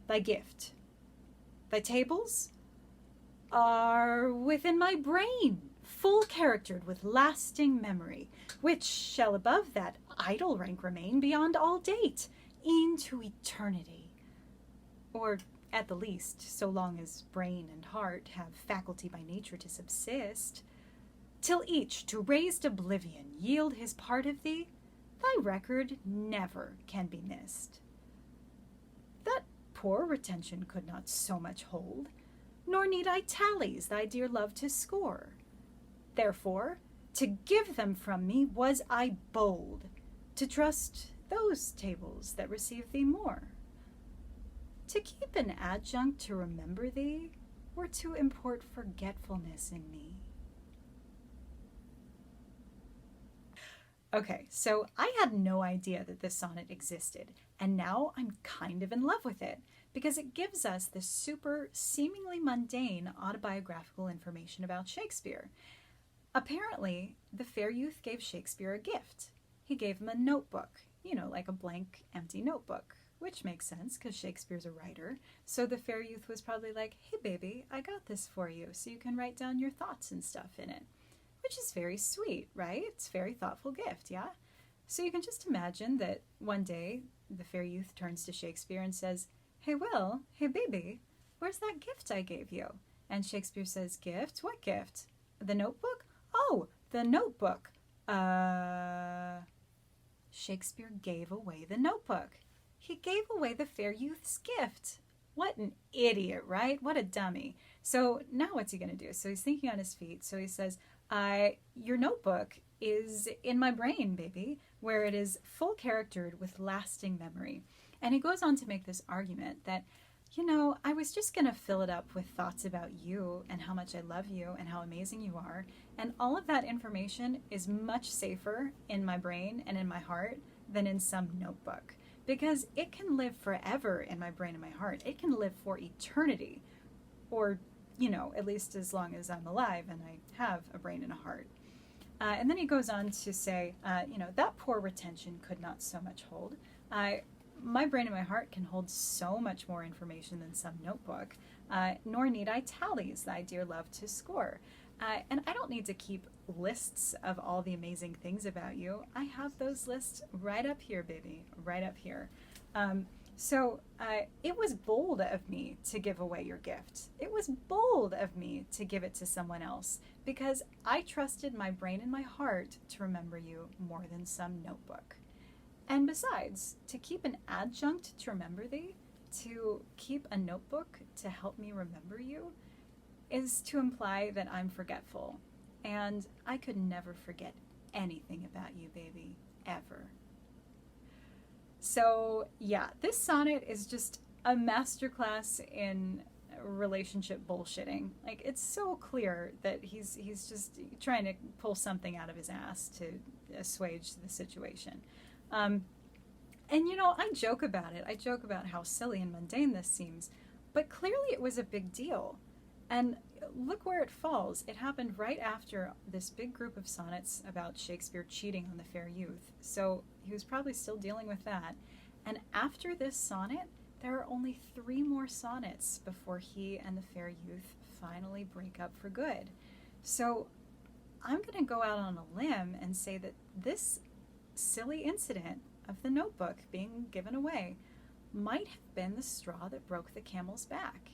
thy gift. Thy tables are within my brain, full charactered with lasting memory, which shall above that idle rank remain beyond all date, into eternity. Or at the least, so long as brain and heart have faculty by nature to subsist, till each to raz'd oblivion yield his part of thee, thy record never can be missed. That poor retention could not so much hold, nor need I tallies thy dear love to score. Therefore, to give them from me was I bold, to trust those tables that receive thee more. To keep an adjunct to remember thee were to import forgetfulness in me. Okay, so I had no idea that this sonnet existed, and now I'm kind of in love with it because it gives us this super, seemingly mundane autobiographical information about Shakespeare. Apparently, the fair youth gave Shakespeare a gift. He gave him a notebook, like a blank, empty notebook, which makes sense because Shakespeare's a writer. So the fair youth was probably like, hey baby, I got this for you so you can write down your thoughts and stuff in it. Which is very sweet, right? It's a very thoughtful gift, yeah? So you can just imagine that one day the fair youth turns to Shakespeare and says, hey Will, hey baby, where's that gift I gave you? And Shakespeare says, gift? What gift? The notebook? Oh, the notebook. Shakespeare gave away the notebook. He gave away the fair youth's gift. What an idiot, right? What a dummy. So now what's he going to do? So he's thinking on his feet. So he says, your notebook is in my brain, baby, where it is full charactered with lasting memory. And he goes on to make this argument that, I was just going to fill it up with thoughts about you and how much I love you and how amazing you are. And all of that information is much safer in my brain and in my heart than in some notebook, because it can live forever in my brain and my heart. It can live for eternity, or at least as long as I'm alive and I have a brain and a heart. And then he goes on to say, that poor retention could not so much hold. My brain and my heart can hold so much more information than some notebook, nor need I tallies thy dear love to score. And I don't need to keep lists of all the amazing things about you. I have those lists right up here, baby, right up here. So it was bold of me to give away your gift. It was bold of me to give it to someone else because I trusted my brain and my heart to remember you more than some notebook. And besides, to keep an adjunct to remember thee, to keep a notebook to help me remember you, is to imply that I'm forgetful. And I could never forget anything about you, baby, ever. So yeah, this sonnet is just a masterclass in relationship bullshitting. Like, it's so clear that he's just trying to pull something out of his ass to assuage the situation. And I joke about it. I joke about how silly and mundane this seems, but clearly it was a big deal. And look where it falls. It happened right after this big group of sonnets about Shakespeare cheating on the fair youth. So he was probably still dealing with that. And after this sonnet, there are only 3 more sonnets before he and the fair youth finally break up for good. So I'm going to go out on a limb and say that this silly incident of the notebook being given away might have been the straw that broke the camel's back.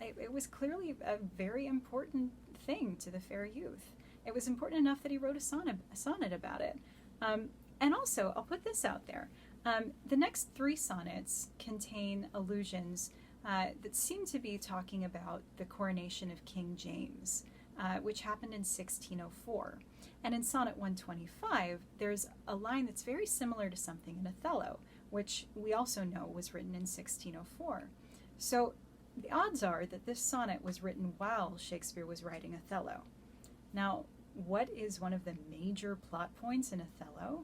It was clearly a very important thing to the fair youth. It was important enough that he wrote a sonnet about it. And also, I'll put this out there. The next 3 sonnets contain allusions that seem to be talking about the coronation of King James, which happened in 1604. And in Sonnet 125, there's a line that's very similar to something in Othello, which we also know was written in 1604. So the odds are that this sonnet was written while Shakespeare was writing Othello. Now, what is one of the major plot points in Othello?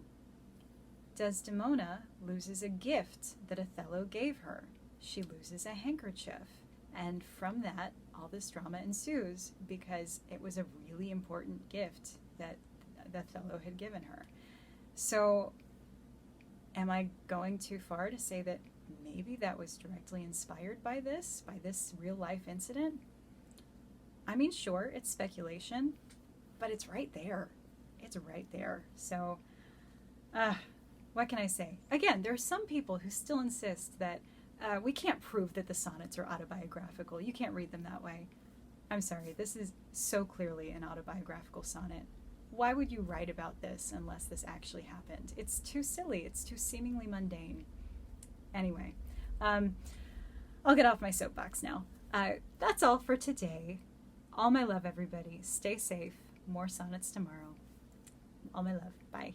Desdemona loses a gift that Othello gave her. She loses a handkerchief. And from that, all this drama ensues because it was a really important gift that Othello had given her. So, am I going too far to say that maybe that was directly inspired by this real life incident. I mean, sure, it's speculation, but it's right there. It's right there. So, what can I say? Again, there are some people who still insist that we can't prove that the sonnets are autobiographical. You can't read them that way. I'm sorry, this is so clearly an autobiographical sonnet. Why would you write about this unless this actually happened? It's too silly. It's too seemingly mundane. Anyway, I'll get off my soapbox now. That's all for today. All my love, everybody. Stay safe. More sonnets tomorrow. All my love. Bye.